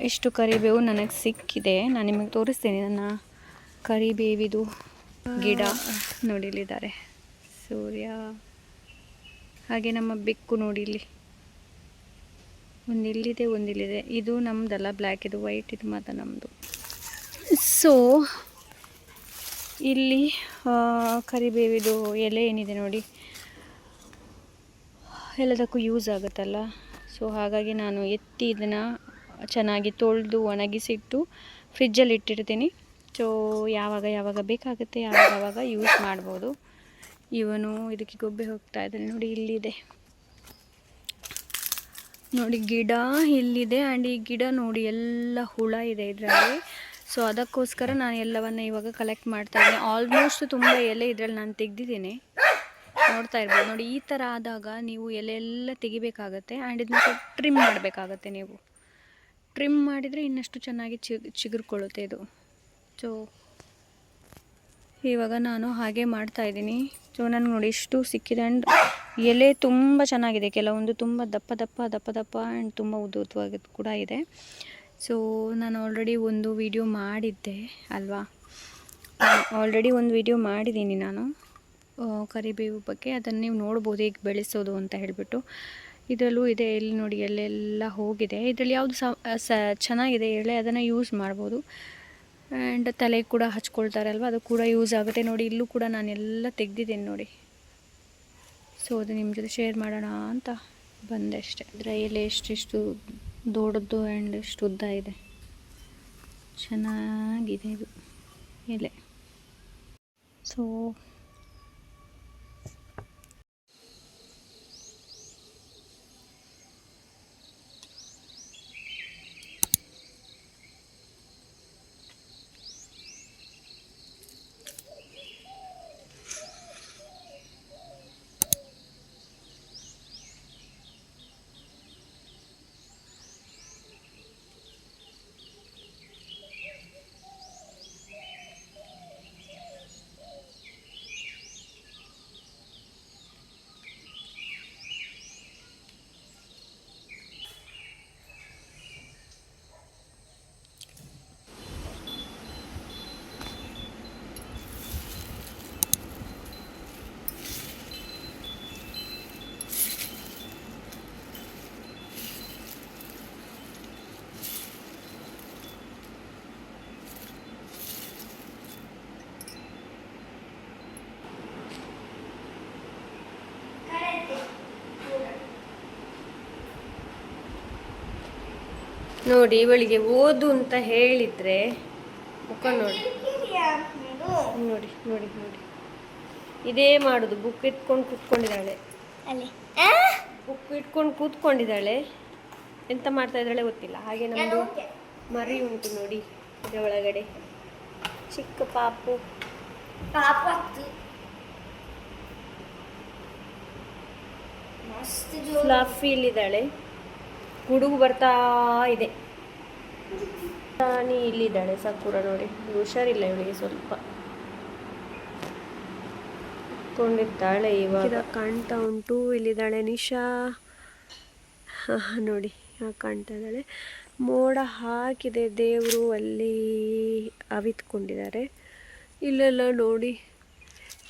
ಇಷ್ಟು ಕರಿಬೇವು ನನಗೆ ಸಿಕ್ಕಿದೆ. ನಾನು ನಿಮಗೆ ತೋರಿಸ್ತೀನಿ ನನ್ನ ಕರಿಬೇವಿದು ಗಿಡ. ನೋಡಿಲಿದ್ದಾರೆ ಸೂರ್ಯ, ಹಾಗೆ ನಮ್ಮ ಬೆಕ್ಕು ನೋಡಿ ಇಲ್ಲಿ ಒಂದಿಲ್ಲಿದೆ. ಇದು ನಮ್ಮದಲ್ಲ, ಬ್ಲ್ಯಾಕ್, ಇದು ವೈಟ್, ಇದು ಮಾತ್ರ ನಮ್ಮದು. ಸೊ ಇಲ್ಲಿ ಕರಿಬೇವಿದು ಎಲೆ ಏನಿದೆ ನೋಡಿ, ಎಲ್ಲದಕ್ಕೂ ಯೂಸ್ ಆಗುತ್ತಲ್ಲ. ಸೊ ಹಾಗಾಗಿ ನಾನು ಎತ್ತಿ ಇದನ್ನು ಚೆನ್ನಾಗಿ ತೊಳೆದು ಒಣಗಿಸಿಟ್ಟು ಫ್ರಿಜ್ಜಲ್ಲಿ ಇಟ್ಟಿರ್ತೀನಿ. ಸೊ ಯಾವಾಗ ಬೇಕಾಗುತ್ತೆ ಆವಾಗ ಯೂಸ್ ಮಾಡ್ಬೋದು. ಇವನು ಇದಕ್ಕೆ ಗೊಬ್ಬೆ ಹೋಗ್ತಾ ಇದ್ದಾನೆ ನೋಡಿ, ಇಲ್ಲಿದೆ ನೋಡಿ ಗಿಡ ಇಲ್ಲಿದೆ. ಆ್ಯಂಡ್ ಈ ಗಿಡ ನೋಡಿ ಎಲ್ಲ ಹುಳ ಇದೆ ಇದರಲ್ಲಿ. ಸೊ ಅದಕ್ಕೋಸ್ಕರ ನಾನು ಎಲ್ಲವನ್ನು ಇವಾಗ ಕಲೆಕ್ಟ್ ಮಾಡ್ತಾ ಇದ್ದೀನಿ. ಆಲ್ಮೋಸ್ಟ್ ತುಂಬ ಎಲೆ ಇದರಲ್ಲಿ ನಾನು ತೆಗೆದಿದ್ದೀನಿ, ನೋಡ್ತಾ ಇರ್ಬೋದು ನೋಡಿ. ಈ ಥರ ಆದಾಗ ನೀವು ಎಲೆ ಎಲ್ಲ ತೆಗಿಬೇಕಾಗತ್ತೆ. ಆ್ಯಂಡ್ ಇದನ್ನ ಸ್ವಲ್ಪ ಟ್ರಿಮ್ ಮಾಡಬೇಕಾಗತ್ತೆ. ನೀವು ಟ್ರಿಮ್ ಮಾಡಿದರೆ ಇನ್ನಷ್ಟು ಚೆನ್ನಾಗಿ ಚಿಗುರ್ಕೊಳ್ಳುತ್ತೆ ಇದು. ಸೊ ಇವಾಗ ನಾನು ಹಾಗೆ ಮಾಡ್ತಾಯಿದ್ದೀನಿ. ಸೊ ನನಗೆ ನೋಡಿ ಇಷ್ಟು ಸಿಕ್ಕಿದೆ. ಆ್ಯಂಡ್ ಎಲೆ ತುಂಬ ಚೆನ್ನಾಗಿದೆ, ಕೆಲವೊಂದು ತುಂಬ ದಪ್ಪ ಆ್ಯಂಡ್ ತುಂಬ ಉದ್ದವಾಗಿದ್ದು ಕೂಡ ಇದೆ. ಸೊ ನಾನು ಆಲ್ರೆಡಿ ಒಂದು ವಿಡಿಯೋ ಮಾಡಿದ್ದೆ ಅಲ್ವಾ, ಆಲ್ರೆಡಿ ಒಂದು ವಿಡಿಯೋ ಮಾಡಿದ್ದೀನಿ ನಾನು ಕರಿಬೇವು ಬಗ್ಗೆ. ಅದನ್ನು ನೀವು ನೋಡ್ಬೋದು ಹೇಗೆ ಬೆಳೆಸೋದು ಅಂತ ಹೇಳಿಬಿಟ್ಟು. ಇದರಲ್ಲೂ ಇದೆ, ಇಲ್ಲಿ ನೋಡಿ ಎಲ್ಲೆಲ್ಲ ಹೋಗಿದೆ. ಇದರಲ್ಲಿ ಯಾವುದು ಚೆನ್ನಾಗಿದೆ ಎಳೆ ಅದನ್ನು ಯೂಸ್ ಮಾಡ್ಬೋದು. ಆ್ಯಂಡ್ ತಲೆಗೆ ಕೂಡ ಹಚ್ಕೊಳ್ತಾರಲ್ವ, ಅದು ಕೂಡ ಯೂಸ್ ಆಗುತ್ತೆ. ನೋಡಿ ಇಲ್ಲೂ ಕೂಡ ನಾನು ಎಲ್ಲ ತೆಗೆದಿದ್ದೀನಿ ನೋಡಿ. ಸೊ ಅದು ನಿಮ್ಮ ಜೊತೆ ಶೇರ್ ಮಾಡೋಣ ಅಂತ ಬಂದೆ ಅಷ್ಟೇ. ಅದರ ಎಲೆ ಎಷ್ಟಿಷ್ಟು ದೊಡ್ಡದು ಆ್ಯಂಡ್ ಎಷ್ಟು ಉದ್ದ ಇದೆ, ಚೆನ್ನಾಗಿದೆ ಇದು ಎಲೆ. ಸೊ ನೋಡಿ ಇವಳಿಗೆ ಓದು ಅಂತ ಹೇಳಿದರೆ ಮುಖ ನೋಡಿ ನೋಡಿ ನೋಡಿ ನೋಡಿ ಇದೇ ಮಾಡೋದು. ಬುಕ್ ಇಟ್ಕೊಂಡು ಕೂತ್ಕೊಂಡಿದ್ದಾಳೆ, ಬುಕ್ ಇಟ್ಕೊಂಡು ಕೂತ್ಕೊಂಡಿದ್ದಾಳೆ. ಎಂತ ಮಾಡ್ತಾ ಇದ್ದಾಳೆ ಗೊತ್ತಿಲ್ಲ. ಹಾಗೆ ನಮ್ಮದು ಮರಿ ಉಂಟು ನೋಡಿ ಇದರ ಒಳಗಡೆ, ಚಿಕ್ಕ ಪಾಪು ಫ್ಲಫಿ ಇಲ್ಲಿದ್ದಾಳೆ. ಹುಡುಗು ಬರ್ತಾ ಇದೆ. ರಾಣಿ ಇಲ್ಲಿದ್ದಾಳೆ, ಸಕೂರ ನೋಡಿ. ಹುಷಾರಿಲ್ಲ ಇವಳಿಗೆ, ಸ್ವಲ್ಪ ಕೊಂಡಿದ್ದಾಳೆ. ಇವಾಗ ಕಾಣ್ತಾ ಉಂಟು. ಇಲ್ಲಿದ್ದಾಳೆ ನಿಶಾ ನೋಡಿ, ಕಾಣ್ತಾ ಇದ್ದಾಳೆ. ಮೋಡ ಹಾಕಿದೆ, ದೇವರು ಅಲ್ಲಿ ಅವಿತ್ಕೊಂಡಿದ್ದಾರೆ. ಇಲ್ಲೆಲ್ಲ ನೋಡಿ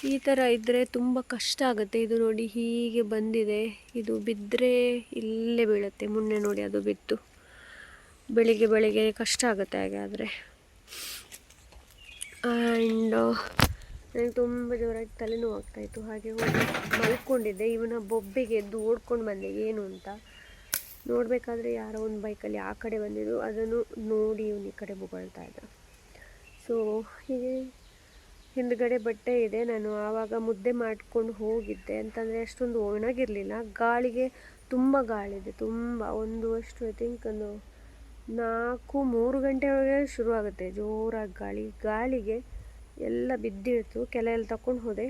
ಈ ಥರ ಇದ್ದರೆ ತುಂಬ ಕಷ್ಟ ಆಗುತ್ತೆ. ಇದು ನೋಡಿ ಹೀಗೆ ಬಂದಿದೆ, ಇದು ಬಿದ್ದರೆ ಇಲ್ಲೇ ಬೀಳುತ್ತೆ. ಮೊನ್ನೆ ನೋಡಿ ಅದು ಬಿತ್ತು. ಬೆಳಿಗ್ಗೆ ಕಷ್ಟ ಆಗುತ್ತೆ ಹಾಗೆ ಆದರೆ. ಆ್ಯಂಡ್ ನನಗೆ ತುಂಬ ಜೋರಾಗಿ ತಲೆನೋವು ಆಗ್ತಾಯಿತ್ತು. ಹಾಗೆ ಹೋಗಿ ಮಲ್ಕೊಂಡಿದ್ದೆ. ಇವನ ಬೊಬ್ಬೆಗೆ ಎದ್ದು ಓಡ್ಕೊಂಡು ಬಂದೆ ಏನು ಅಂತ ನೋಡಬೇಕಾದ್ರೆ ಯಾರೋ ಒಂದು ಬೈಕಲ್ಲಿ ಆ ಕಡೆ ಬಂದಿದ್ದು, ಅದನ್ನು ನೋಡಿ ಇವನು ಈ ಕಡೆ ಬೊಗಳ್ತಾ ಇದ್ದ. ಸೊ ಹೀಗೆ ಹಿಂದ್ಗಡೆ ಬಟ್ಟೆ ಇದೆ. ನಾನು ಆವಾಗ ಮುದ್ದೆ ಮಾಡ್ಕೊಂಡು ಹೋಗಿದ್ದೆ, ಅಂತಂದರೆ ಅಷ್ಟೊಂದು ಒಣಗಿರಲಿಲ್ಲ. ಗಾಳಿಗೆ ತುಂಬ ಗಾಳಿದೆ, ತುಂಬ ಅಷ್ಟು ಐ ಥಿಂಕ್ ಒಂದು 4-3 ಗಂಟೆ ಒಳಗೆ ಶುರುವಾಗುತ್ತೆ ಜೋರಾಗಿ ಗಾಳಿಗೆ ಎಲ್ಲ ಬಿದ್ದಿಡ್ತು. ಕೆಲ ಎಲ್ಲ ತಗೊಂಡು ಹೋದೆ.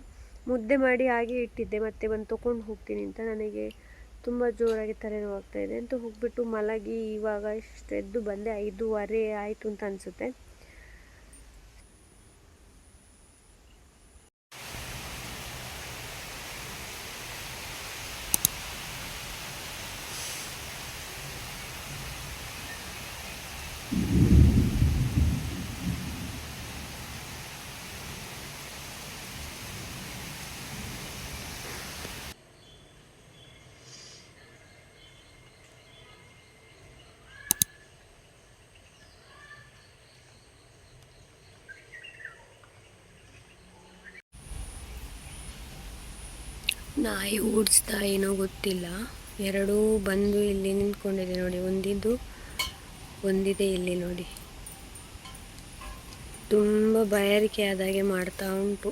ಮುದ್ದೆ ಮಾಡಿ ಹಾಗೆ ಇಟ್ಟಿದ್ದೆ, ಮತ್ತೆ ಬಂದು ತೊಗೊಂಡು ಹೋಗ್ತೀನಿ ಅಂತ. ನನಗೆ ತುಂಬ ಜೋರಾಗಿ ತಲೆನೋವು ಆಗ್ತಾಯಿದೆ ಅಂತ ಹೋಗ್ಬಿಟ್ಟು ಮಲಗಿ ಇವಾಗ ಇಷ್ಟು ಎದ್ದು ಬಂದೆ. 5:30 ಆಯಿತು ಅಂತ ಅನಿಸುತ್ತೆ. ನಾಯಿ ಓಡಿಸ್ತಾ ಏನೋ ಗೊತ್ತಿಲ್ಲ, ಎರಡೂ ಬಂದು ಇಲ್ಲಿ ನಿಂತ್ಕೊಂಡಿದೆ ನೋಡಿ. ಒಂದಿದೆ ಇಲ್ಲಿ ನೋಡಿ, ತುಂಬ ಬಾಯಾರಿಕೆ ಆದಾಗೆ ಮಾಡ್ತಾ ಉಂಟು.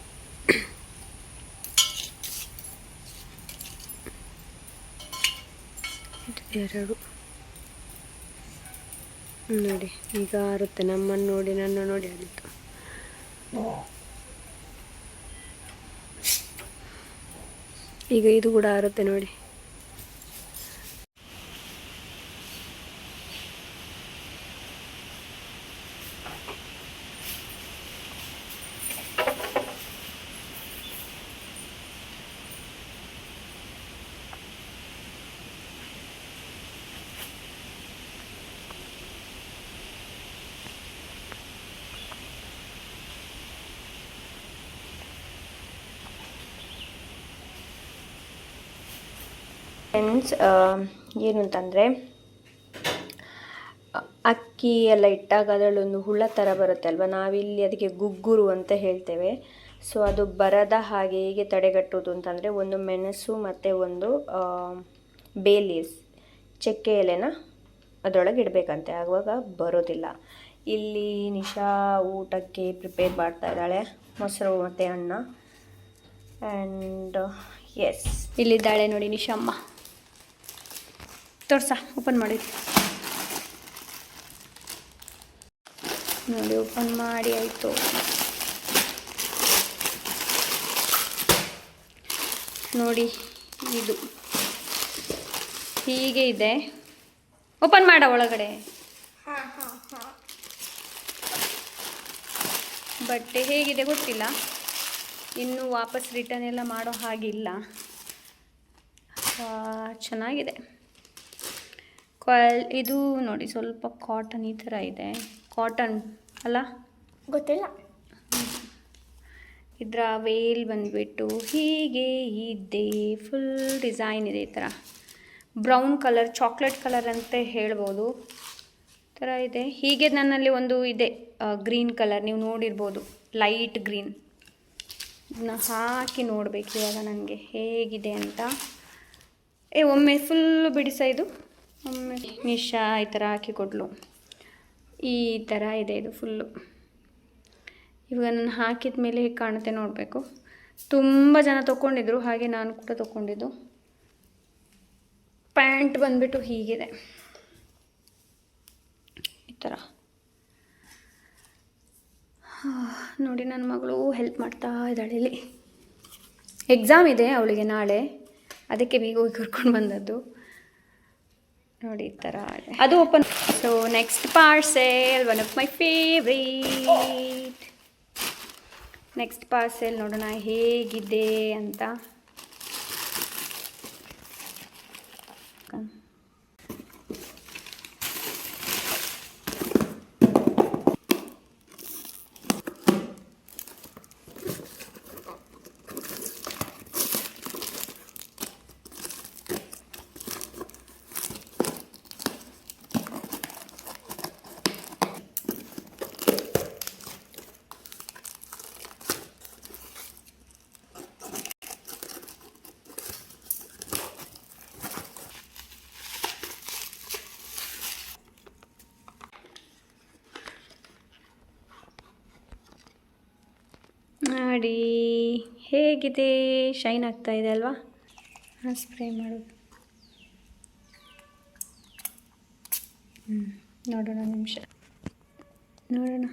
ಎರಡು ನೋಡಿ, ಈಗ ಆರುತ್ತೆ. ನಮ್ಮನ್ನು ನೋಡಿ ನನ್ನ ನೋಡಿ ಆಡಿತ್ತು. ಈಗ ಇದು ಕೂಡ ಆರುತ್ತೆ ನೋಡಿ. ಫ್ರೆಂಡ್ಸ್, ಏನು ಅಂತಂದರೆ ಅಕ್ಕಿ ಎಲ್ಲ ಇಟ್ಟಾಗ ಅದರಲ್ಲೊಂದು ಹುಳ ಥರ ಬರುತ್ತೆ ಅಲ್ವಾ, ನಾವಿಲ್ಲಿ ಅದಕ್ಕೆ ಗುಗ್ಗುರು ಅಂತ ಹೇಳ್ತೇವೆ. ಸೊ ಅದು ಬರದ ಹಾಗೆ ಹೇಗೆ ತಡೆಗಟ್ಟುವುದು ಅಂತಂದರೆ, ಒಂದು ಮೆಣಸು ಮತ್ತು ಒಂದು ಬೇ ಲೀವ್ಸ್, ಚಕ್ಕೆ ಎಲೆನ ಅದರೊಳಗೆ ಇಡಬೇಕಂತೆ, ಆಗುವಾಗ ಬರೋದಿಲ್ಲ. ಇಲ್ಲಿ ನಿಶಾ ಊಟಕ್ಕೆ ಪ್ರಿಪೇರ್ ಮಾಡ್ತಾ ಇದ್ದಾಳೆ, ಮೊಸರು ಮತ್ತು ಅನ್ನ. ಆ್ಯಂಡ್ ಎಸ್, ಇಲ್ಲಿದ್ದಾಳೆ ನೋಡಿ ನಿಶಮ್ಮ. ತೋರ್ಸ, ಓಪನ್ ಮಾಡಿ ನೋಡಿ. ಓಪನ್ ಮಾಡಿ ಆಯಿತು. ನೋಡಿ, ಇದು ಹೀಗೆ ಇದೆ. ಓಪನ್ ಮಾಡ ಒಳಗಡೆ. ಬಟ್ಟೆ ಹೇಗಿದೆ ಗೊತ್ತಿಲ್ಲ, ಇನ್ನೂ ವಾಪಸ್ ರಿಟರ್ನ್ ಎಲ್ಲ ಮಾಡೋ ಹಾಗಿಲ್ಲ. ಚೆನ್ನಾಗಿದೆ. ಇದು ನೋಡಿ, ಸ್ವಲ್ಪ ಕಾಟನ್ ಈ ಥರ ಇದೆ. ಕಾಟನ್ ಅಲ್ಲ, ಗೊತ್ತಿಲ್ಲ. ಇದರ ವೇಲ್ ಬಂದುಬಿಟ್ಟು ಹೀಗೆ ಇದೆ, ಫುಲ್ ಡಿಸೈನ್ ಇದೆ. ಈ ಥರ ಬ್ರೌನ್ ಕಲರ್, ಚಾಕ್ಲೇಟ್ ಕಲರ್ ಅಂತ ಹೇಳ್ಬೋದು, ಥರ ಇದೆ. ಹೀಗೆ ನನ್ನಲ್ಲಿ ಒಂದು ಇದೆ ಗ್ರೀನ್ ಕಲರ್, ನೀವು ನೋಡಿರ್ಬೋದು, ಲೈಟ್ ಗ್ರೀನ್. ಇದನ್ನ ಹಾಕಿ ನೋಡಬೇಕು ಇವಾಗ ನನಗೆ ಹೇಗಿದೆ ಅಂತ. ಒಮ್ಮೆ ಫುಲ್ಲು ಬಿಡಿಸ, ಇದು ಒಮ್ಮೆ ನಿಶಾ ಈ ಥರ ಹಾಕಿ ಕೊಡಲು. ಈ ಥರ ಇದೆ ಇದು ಫುಲ್ಲು. ಇವಾಗ ನಾನು ಹಾಕಿದ ಮೇಲೆ ಹೇಗೆ ಕಾಣುತ್ತೆ ನೋಡಬೇಕು. ತುಂಬ ಜನ ತೊಗೊಂಡಿದ್ರು, ಹಾಗೆ ನಾನು ಕೂಡ ತೊಗೊಂಡಿದ್ದು. ಪ್ಯಾಂಟ್ ಬಂದುಬಿಟ್ಟು ಹೀಗಿದೆ, ಈ ಥರ ನೋಡಿ. ನನ್ನ ಮಗಳು ಹೆಲ್ಪ್ ಮಾಡ್ತಾ ಇದ್ದಾಳೆ. ಇಲ್ಲಿ ಎಕ್ಸಾಮ್ ಇದೆ ಅವಳಿಗೆ ನಾಳೆ, ಅದಕ್ಕೆ ಬೇಗ ಹೋಗಿ ಕರ್ಕೊಂಡು ಬಂದದ್ದು ನೋಡಿ. ಈ ಥರ ಅದು open. So next parcel, one of my favourite. Next parcel ನೋಡೋಣ ಹೇಗಿದೆ ಅಂತ. ನೋಡಿ ಹೇಗಿದೆ, ಶೈನ್ ಆಗ್ತಾ ಇದೆ ಅಲ್ವಾ. ಸ್ಪ್ರೇ ಮಾಡೋದು ನೋಡೋಣ, ನಿಮಿಷ ನೋಡೋಣ.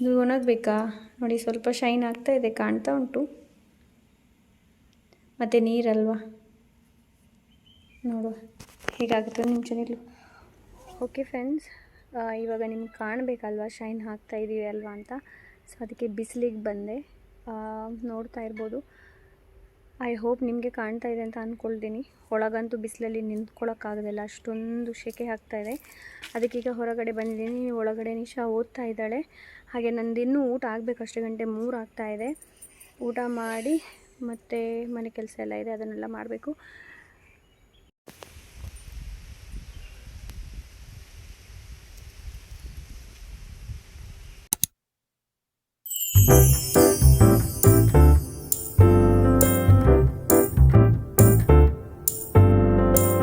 ಇದು ಒಣಗಬೇಕಾ ನೋಡಿ, ಸ್ವಲ್ಪ ಶೈನ್ ಆಗ್ತಾ ಇದೆ, ಕಾಣ್ತಾ ಉಂಟು. ಮತ್ತು ನೀರಲ್ವಾ, ನೋಡುವ ಹೇಗಾಗುತ್ತೆ ನಿಮಿಷ ನಿಲ್ಲು. ಓಕೆ ಫ್ರೆಂಡ್ಸ್, ಇವಾಗ ನಿಮ್ಗೆ ಕಾಣಬೇಕಲ್ವ ಶೈನ್ ಹಾಕ್ತಾ ಇದ್ದೀವಿ ಅಲ್ವಾ ಅಂತ. ಸೊ ಅದಕ್ಕೆ ಬಿಸಿಲಿಗೆ ಬಂದೆ, ನೋಡ್ತಾ ಇರ್ಬೋದು. ಐ ಹೋಪ್ ನಿಮಗೆ ಕಾಣ್ತಾ ಇದೆ ಅಂತ ಅಂದ್ಕೊಳ್ತೀನಿ. ಒಳಗಂತೂ ಬಿಸಿಲಲ್ಲಿ ನಿಂತ್ಕೊಳ್ಳೋಕ್ಕಾಗೋದಿಲ್ಲ, ಅಷ್ಟೊಂದು ಸೆಕೆ ಆಗ್ತಾಯಿದೆ. ಅದಕ್ಕೀಗ ಹೊರಗಡೆ ಬಂದಿದ್ದೀನಿ. ಒಳಗಡೆ ನಿಶಾ ಓದ್ತಾ ಇದ್ದಾಳೆ. ಹಾಗೆ ನಂದು ಇನ್ನೂ ಊಟ ಆಗಬೇಕು, ಅಷ್ಟು ಗಂಟೆ 3 ಆಗ್ತಾಯಿದೆ. ಊಟ ಮಾಡಿ ಮತ್ತು ಮನೆ ಕೆಲಸ ಎಲ್ಲ ಇದೆ, ಅದನ್ನೆಲ್ಲ ಮಾಡಬೇಕು.